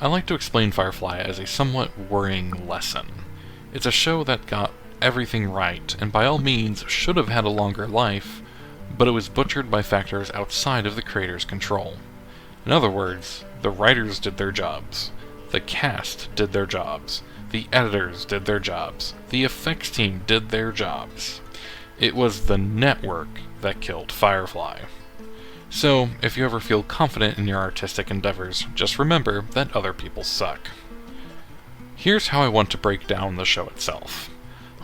I like to explain Firefly as a somewhat worrying lesson. It's a show that got everything right, and by all means should have had a longer life, but it was butchered by factors outside of the creator's control. In other words, the writers did their jobs, the cast did their jobs, the editors did their jobs, the effects team did their jobs. It was the network that killed Firefly. So, if you ever feel confident in your artistic endeavors, just remember that other people suck. Here's how I want to break down the show itself.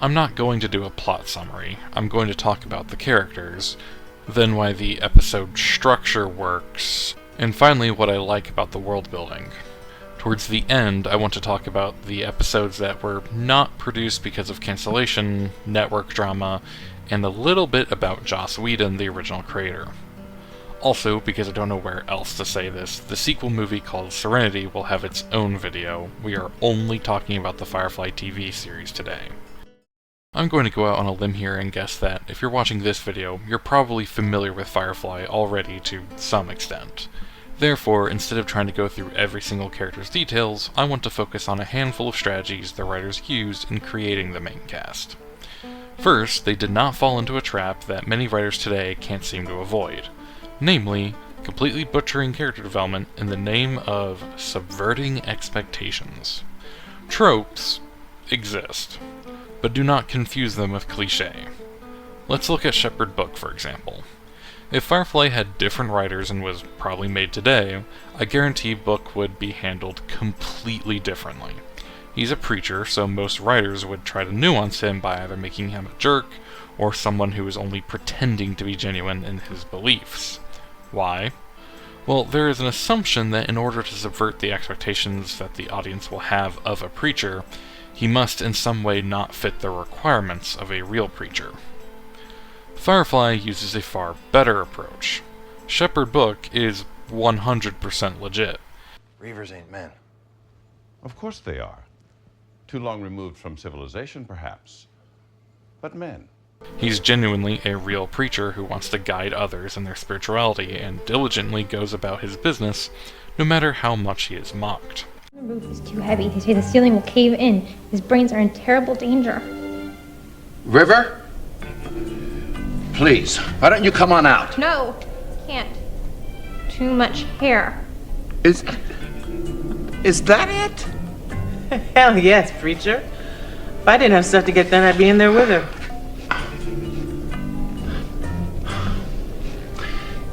I'm not going to do a plot summary, I'm going to talk about the characters, then why the episode structure works, and finally what I like about the world building. Towards the end, I want to talk about the episodes that were not produced because of cancellation, network drama, and a little bit about Joss Whedon, the original creator. Also, because I don't know where else to say this, the sequel movie called Serenity will have its own video. We are only talking about the Firefly TV series today. I'm going to go out on a limb here and guess that if you're watching this video, you're probably familiar with Firefly already to some extent. Therefore, instead of trying to go through every single character's details, I want to focus on a handful of strategies the writers used in creating the main cast. First, they did not fall into a trap that many writers today can't seem to avoid. Namely, completely butchering character development in the name of subverting expectations. Tropes exist, but do not confuse them with cliché. Let's look at Shepherd Book, for example. If Firefly had different writers and was probably made today, I guarantee Book would be handled completely differently. He's a preacher, so most writers would try to nuance him by either making him a jerk, or someone who is only pretending to be genuine in his beliefs. Why? Well, there is an assumption that in order to subvert the expectations that the audience will have of a preacher, he must in some way not fit the requirements of a real preacher. Firefly uses a far better approach. Shepherd Book is 100% legit. Reavers ain't men. Of course they are. Too long removed from civilization, perhaps. But men. He's genuinely a real preacher who wants to guide others in their spirituality and diligently goes about his business, no matter how much he is mocked. The roof is too heavy. They say the ceiling will cave in. His brains are in terrible danger. River? Please, why don't you come on out? No, can't. Too much hair. Is that it? Hell yes, preacher. If I didn't have stuff to get done, I'd be in there with her.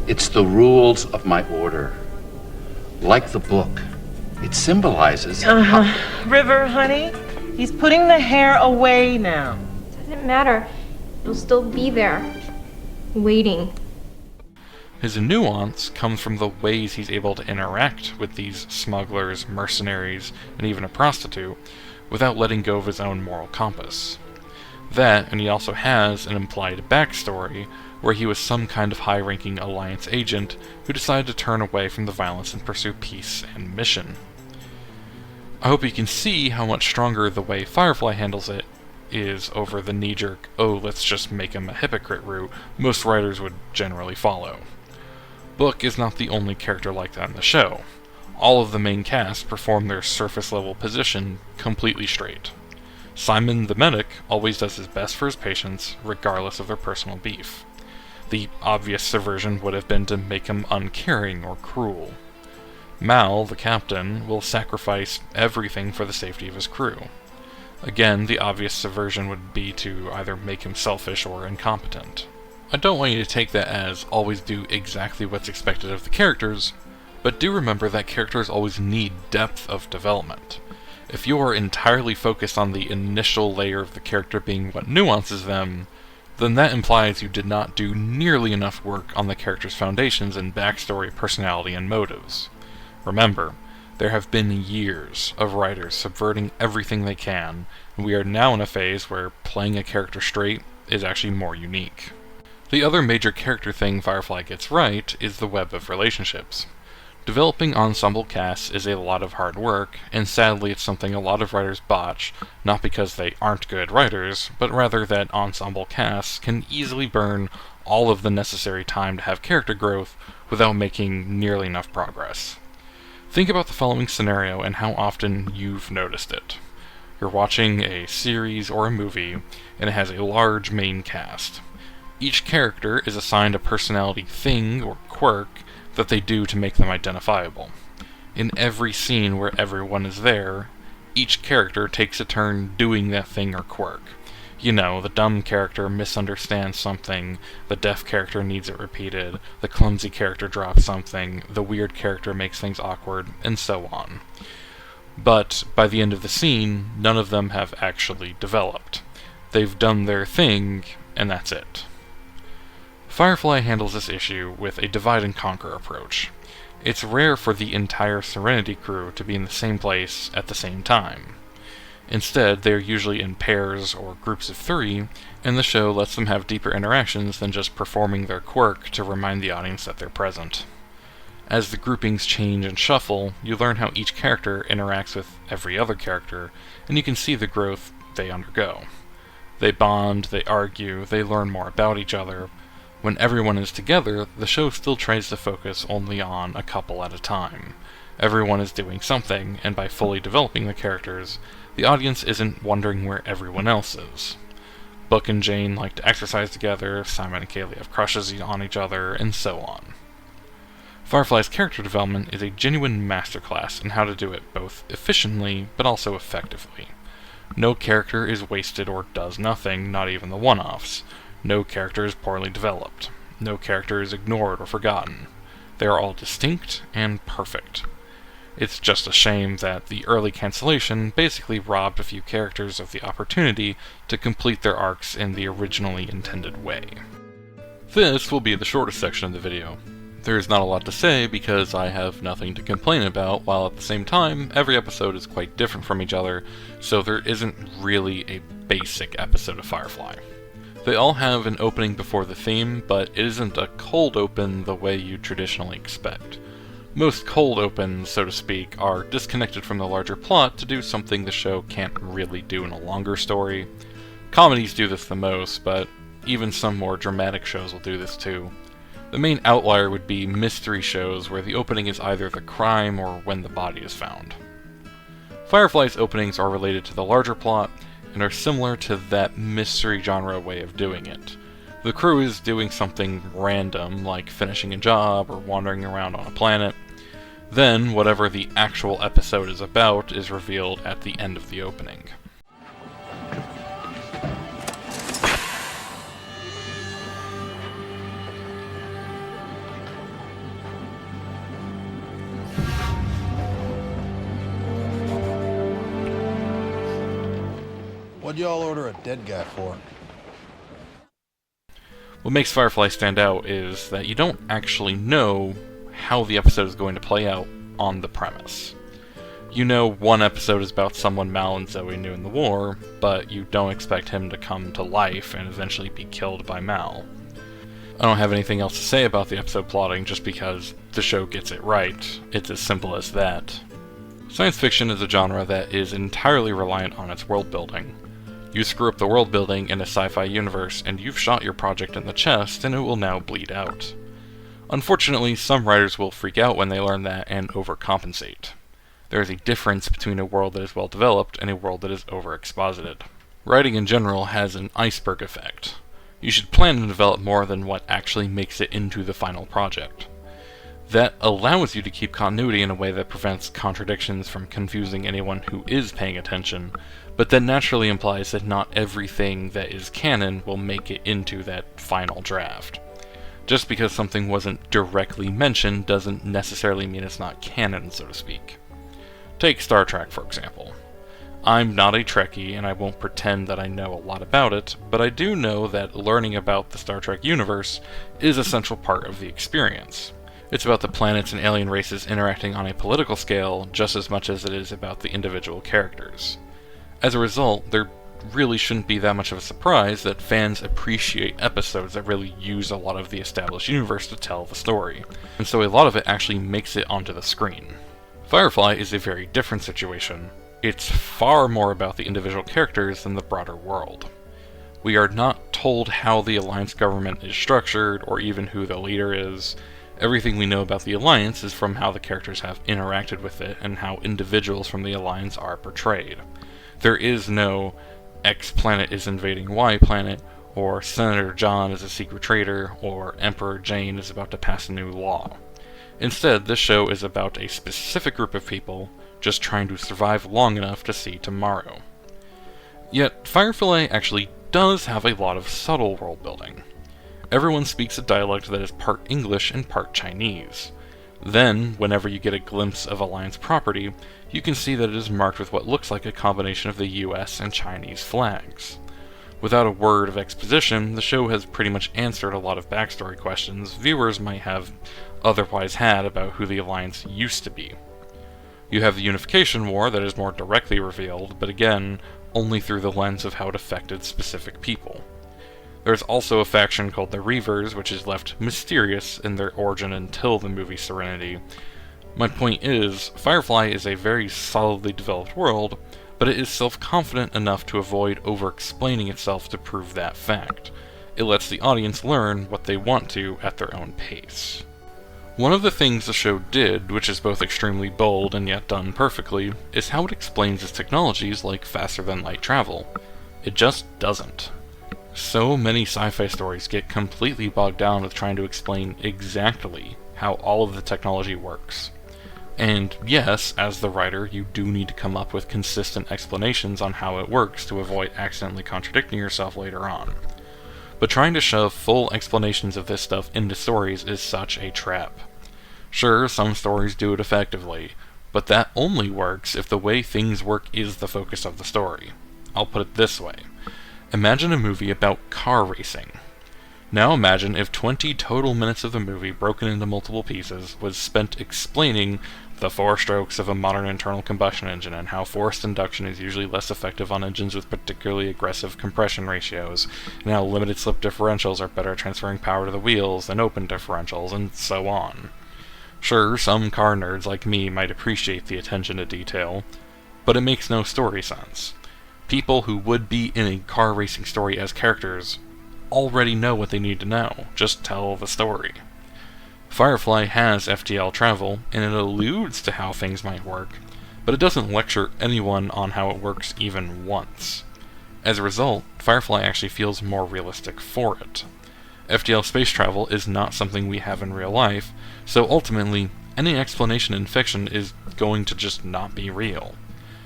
It's the rules of my order. Like the book, it symbolizes... River, honey, he's putting the hair away now. Doesn't matter. It'll still be there. Waiting. His nuance comes from the ways he's able to interact with these smugglers, mercenaries, and even a prostitute, without letting go of his own moral compass. That, and he also has an implied backstory, where he was some kind of high-ranking Alliance agent who decided to turn away from the violence and pursue peace and mission. I hope you can see how much stronger the way Firefly handles it is over the knee-jerk, oh, let's just make him a hypocrite route most writers would generally follow. Book is not the only character like that in the show. All of the main cast perform their surface-level position completely straight. Simon the medic always does his best for his patients, regardless of their personal beef. The obvious subversion would have been to make him uncaring or cruel. Mal, the captain, will sacrifice everything for the safety of his crew. Again, the obvious subversion would be to either make him selfish or incompetent. I don't want you to take that as always do exactly what's expected of the characters, but do remember that characters always need depth of development. If you are entirely focused on the initial layer of the character being what nuances them, then that implies you did not do nearly enough work on the character's foundations in backstory, personality, and motives. Remember, there have been years of writers subverting everything they can, and we are now in a phase where playing a character straight is actually more unique. The other major character thing Firefly gets right is the web of relationships. Developing ensemble casts is a lot of hard work, and sadly it's something a lot of writers botch, not because they aren't good writers, but rather that ensemble casts can easily burn all of the necessary time to have character growth without making nearly enough progress. Think about the following scenario and how often you've noticed it. You're watching a series or a movie, and it has a large main cast. Each character is assigned a personality thing or quirk that they do to make them identifiable. In every scene where everyone is there, each character takes a turn doing that thing or quirk. You know, the dumb character misunderstands something, the deaf character needs it repeated, the clumsy character drops something, the weird character makes things awkward, and so on. But by the end of the scene, none of them have actually developed. They've done their thing, and that's it. Firefly handles this issue with a divide-and-conquer approach. It's rare for the entire Serenity crew to be in the same place at the same time. Instead, they are usually in pairs or groups of 3, and the show lets them have deeper interactions than just performing their quirk to remind the audience that they're present. As the groupings change and shuffle, you learn how each character interacts with every other character, and you can see the growth they undergo. They bond, they argue, they learn more about each other. When everyone is together, the show still tries to focus only on a couple at a time. Everyone is doing something, and by fully developing the characters, the audience isn't wondering where everyone else is. Book and Jane like to exercise together, Simon and Kaylee have crushes on each other, and so on. Firefly's character development is a genuine masterclass in how to do it both efficiently, but also effectively. No character is wasted or does nothing, not even the one-offs. No character is poorly developed. No character is ignored or forgotten. They are all distinct and perfect. It's just a shame that the early cancellation basically robbed a few characters of the opportunity to complete their arcs in the originally intended way. This will be the shortest section of the video. There is not a lot to say because I have nothing to complain about, while at the same time, every episode is quite different from each other, so there isn't really a basic episode of Firefly. They all have an opening before the theme, but it isn't a cold open the way you traditionally expect. Most cold opens, so to speak, are disconnected from the larger plot to do something the show can't really do in a longer story. Comedies do this the most, but even some more dramatic shows will do this too. The main outlier would be mystery shows where the opening is either the crime or when the body is found. Firefly's openings are related to the larger plot and are similar to that mystery genre way of doing it. The crew is doing something random, like finishing a job or wandering around on a planet. Then, whatever the actual episode is about is revealed at the end of the opening. What'd y'all order a dead guy for? What makes Firefly stand out is that you don't actually know how the episode is going to play out on the premise. You know one episode is about someone Mal and Zoe knew in the war, but you don't expect him to come to life and eventually be killed by Mal. I don't have anything else to say about the episode plotting just because the show gets it right. It's as simple as that. Science fiction is a genre that is entirely reliant on its world building. You screw up the world building in a sci-fi universe and you've shot your project in the chest and it will now bleed out. Unfortunately, some writers will freak out when they learn that and overcompensate. There is a difference between a world that is well developed and a world that is overexposited. Writing in general has an iceberg effect. You should plan to develop more than what actually makes it into the final project. That allows you to keep continuity in a way that prevents contradictions from confusing anyone who is paying attention, but that naturally implies that not everything that is canon will make it into that final draft. Just because something wasn't directly mentioned doesn't necessarily mean it's not canon, so to speak. Take Star Trek, for example. I'm not a Trekkie, and I won't pretend that I know a lot about it, but I do know that learning about the Star Trek universe is a central part of the experience. It's about the planets and alien races interacting on a political scale just as much as it is about the individual characters. As a result, there really shouldn't be that much of a surprise that fans appreciate episodes that really use a lot of the established universe to tell the story, and so a lot of it actually makes it onto the screen. Firefly is a very different situation. It's far more about the individual characters than the broader world. We are not told how the Alliance government is structured, or even who the leader is, Everything we know about the Alliance is from how the characters have interacted with it and how individuals from the Alliance are portrayed. There is no X planet is invading Y planet, or Senator John is a secret traitor, or Emperor Jane is about to pass a new law. Instead, this show is about a specific group of people just trying to survive long enough to see tomorrow. Yet, Firefly actually does have a lot of subtle world building. Everyone speaks a dialect that is part English and part Chinese. Then, whenever you get a glimpse of Alliance property, you can see that it is marked with what looks like a combination of the US and Chinese flags. Without a word of exposition, the show has pretty much answered a lot of backstory questions viewers might have otherwise had about who the Alliance used to be. You have the Unification War that is more directly revealed, but again, only through the lens of how it affected specific people. There's also a faction called the Reavers, which is left mysterious in their origin until the movie Serenity. My point is, Firefly is a very solidly developed world, but it is self-confident enough to avoid over-explaining itself to prove that fact. It lets the audience learn what they want to at their own pace. One of the things the show did, which is both extremely bold and yet done perfectly, is how it explains its technologies like faster-than-light travel. It just doesn't. So many sci-fi stories get completely bogged down with trying to explain exactly how all of the technology works. And yes, as the writer, you do need to come up with consistent explanations on how it works to avoid accidentally contradicting yourself later on. But trying to shove full explanations of this stuff into stories is such a trap. Sure, some stories do it effectively, but that only works if the way things work is the focus of the story. I'll put it this way. Imagine a movie about car racing. Now imagine if 20 total minutes of the movie, broken into multiple pieces, was spent explaining the four strokes of a modern internal combustion engine and how forced induction is usually less effective on engines with particularly aggressive compression ratios, and how limited slip differentials are better at transferring power to the wheels than open differentials, and so on. Sure, some car nerds like me might appreciate the attention to detail, but it makes no story sense. People who would be in a car racing story as characters already know what they need to know, just tell the story. Firefly has FTL travel, and it alludes to how things might work, but it doesn't lecture anyone on how it works even once. As a result, Firefly actually feels more realistic for it. FTL space travel is not something we have in real life, so ultimately, any explanation in fiction is going to just not be real.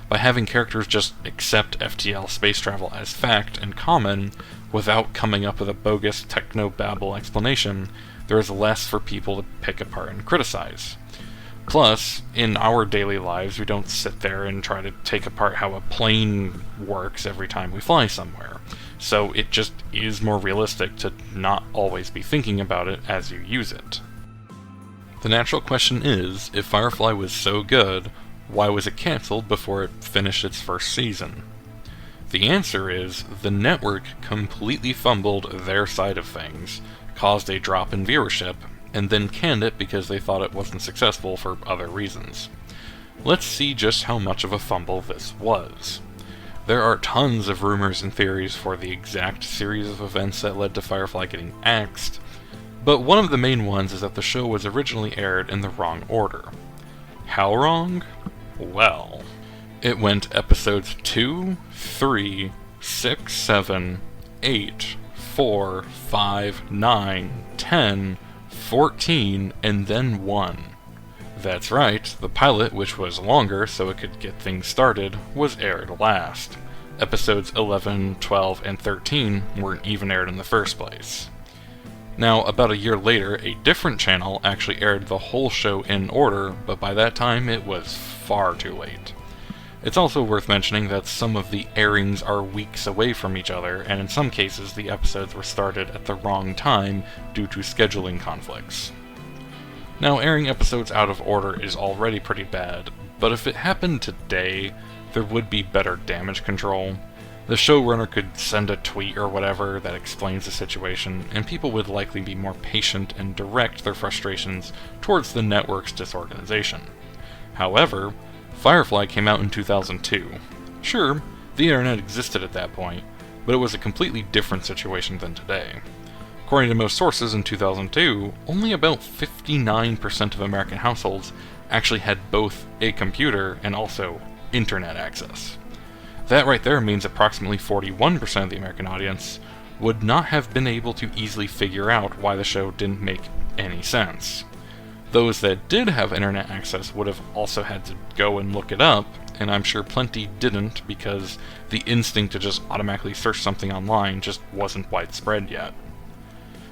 By having characters just accept FTL space travel as fact and common, without coming up with a bogus techno-babble explanation, there is less for people to pick apart and criticize. Plus, in our daily lives, we don't sit there and try to take apart how a plane works every time we fly somewhere. So it just is more realistic to not always be thinking about it as you use it. The natural question is, if Firefly was so good, why was it cancelled before it finished its first season? The answer is, the network completely fumbled their side of things, caused a drop in viewership, and then canned it because they thought it wasn't successful for other reasons. Let's see just how much of a fumble this was. There are tons of rumors and theories for the exact series of events that led to Firefly getting axed, but one of the main ones is that the show was originally aired in the wrong order. How wrong? Well, it went episodes 2, 3, 6, 7, 8, 4, 5, 9, 10, 14, and then 1. That's right, the pilot, which was longer so it could get things started, was aired last. Episodes 11, 12, and 13 weren't even aired in the first place. Now, about a year later, a different channel actually aired the whole show in order, but by that time it was far too late. It's also worth mentioning that some of the airings are weeks away from each other, and in some cases the episodes were started at the wrong time due to scheduling conflicts. Now, airing episodes out of order is already pretty bad, but if it happened today, there would be better damage control. The showrunner could send a tweet or whatever that explains the situation, and people would likely be more patient and direct their frustrations towards the network's disorganization. However, Firefly came out in 2002. Sure, the internet existed at that point, but it was a completely different situation than today. Of According to most sources in 2002, only about 59% of American households actually had both a computer and also internet access. That right there means approximately 41% of the American audience would not have been able to easily figure out why the show didn't make any sense. Those that did have internet access would have also had to go and look it up, and I'm sure plenty didn't because the instinct to just automatically search something online just wasn't widespread yet.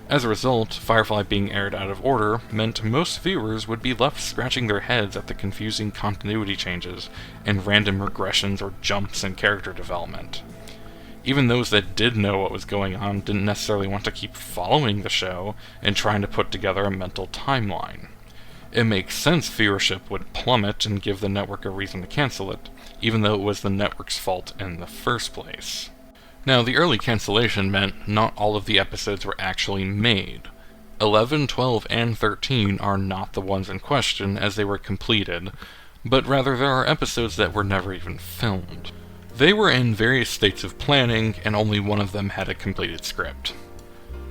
As a result, Firefly being aired out of order meant most viewers would be left scratching their heads at the confusing continuity changes and random regressions or jumps in character development. Even those that did know what was going on didn't necessarily want to keep following the show and trying to put together a mental timeline. It makes sense viewership would plummet and give the network a reason to cancel it, even though it was the network's fault in the first place. Now, the early cancellation meant not all of the episodes were actually made. 11, 12, and 13 are not the ones in question as they were completed, but rather there are episodes that were never even filmed. They were in various states of planning, and only one of them had a completed script.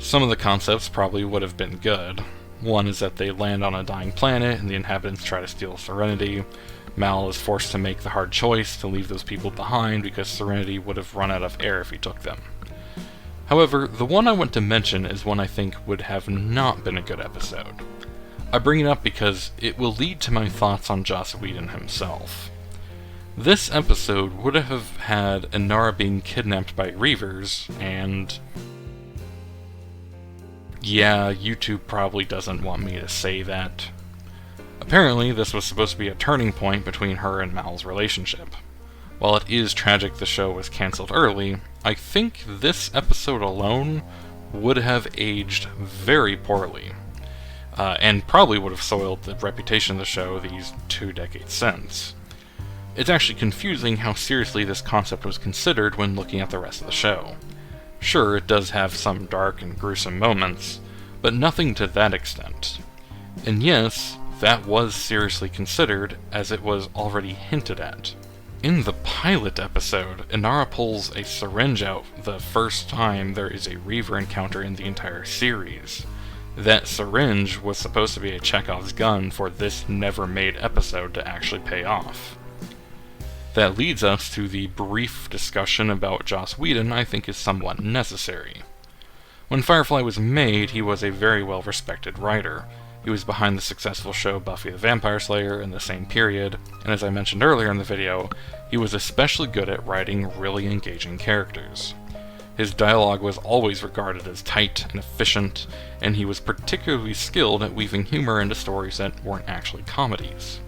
Some of the concepts probably would have been good. One is that they land on a dying planet and the inhabitants try to steal Serenity. Mal is forced to make the hard choice to leave those people behind because Serenity would have run out of air if he took them. However, the one I want to mention is one I think would have not been a good episode. I bring it up because it will lead to my thoughts on Joss Whedon himself. This episode would have had Inara being kidnapped by Reavers, and yeah, YouTube probably doesn't want me to say that. Apparently, this was supposed to be a turning point between her and Mal's relationship. While it is tragic the show was cancelled early, I think this episode alone would have aged very poorly, and probably would have soiled the reputation of the show these 2 decades since. It's actually confusing how seriously this concept was considered when looking at the rest of the show. Sure, it does have some dark and gruesome moments, but nothing to that extent. And yes, that was seriously considered, as it was already hinted at. In the pilot episode, Inara pulls a syringe out the first time there is a Reaver encounter in the entire series. That syringe was supposed to be a Chekhov's gun for this never-made episode to actually pay off. That leads us to the brief discussion about Joss Whedon I think is somewhat necessary. When Firefly was made, he was a very well-respected writer. He was behind the successful show Buffy the Vampire Slayer in the same period, and as I mentioned earlier in the video, he was especially good at writing really engaging characters. His dialogue was always regarded as tight and efficient, and he was particularly skilled at weaving humor into stories that weren't actually comedies.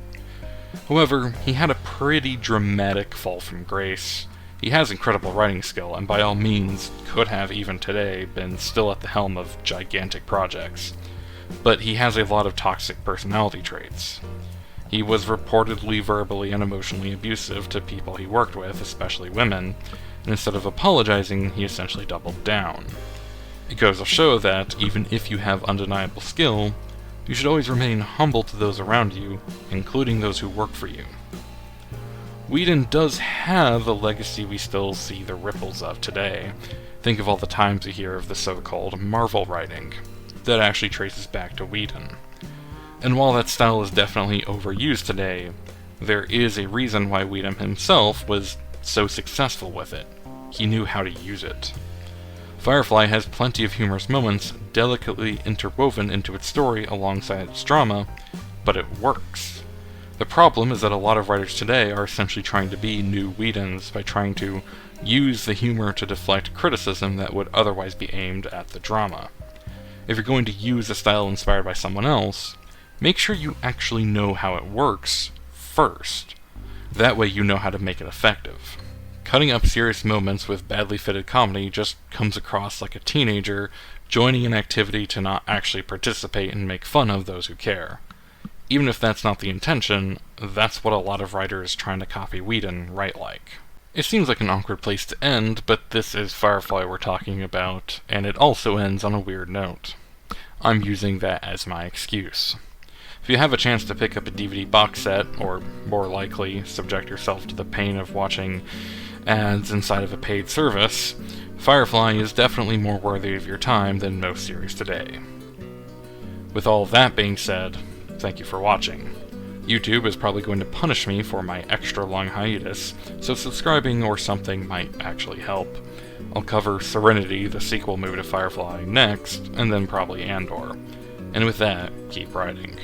However, he had a pretty dramatic fall from grace. He has incredible writing skill, and by all means could have even today been still at the helm of gigantic projects. But he has a lot of toxic personality traits. He was reportedly verbally and emotionally abusive to people he worked with, especially women, and instead of apologizing, he essentially doubled down. It goes to show that, even if you have undeniable skill, you should always remain humble to those around you, including those who work for you. Whedon does have a legacy we still see the ripples of today. Think of all the times we hear of the so-called Marvel writing. That actually traces back to Whedon. And while that style is definitely overused today, there is a reason why Whedon himself was so successful with it. He knew how to use it. Firefly has plenty of humorous moments delicately interwoven into its story alongside its drama, but it works. The problem is that a lot of writers today are essentially trying to be new Whedons by trying to use the humor to deflect criticism that would otherwise be aimed at the drama. If you're going to use a style inspired by someone else, make sure you actually know how it works first. That way you know how to make it effective. Cutting up serious moments with badly fitted comedy just comes across like a teenager joining an activity to not actually participate and make fun of those who care. Even if that's not the intention, that's what a lot of writers trying to copy Whedon write like. It seems like an awkward place to end, but this is Firefly we're talking about, and it also ends on a weird note. I'm using that as my excuse. If you have a chance to pick up a DVD box set, or more likely, subject yourself to the pain of watching ads inside of a paid service, Firefly is definitely more worthy of your time than most series today. With all of that being said, thank you for watching. YouTube is probably going to punish me for my extra long hiatus, so subscribing or something might actually help. I'll cover Serenity, the sequel movie to Firefly, next, and then probably Andor. And with that, keep writing.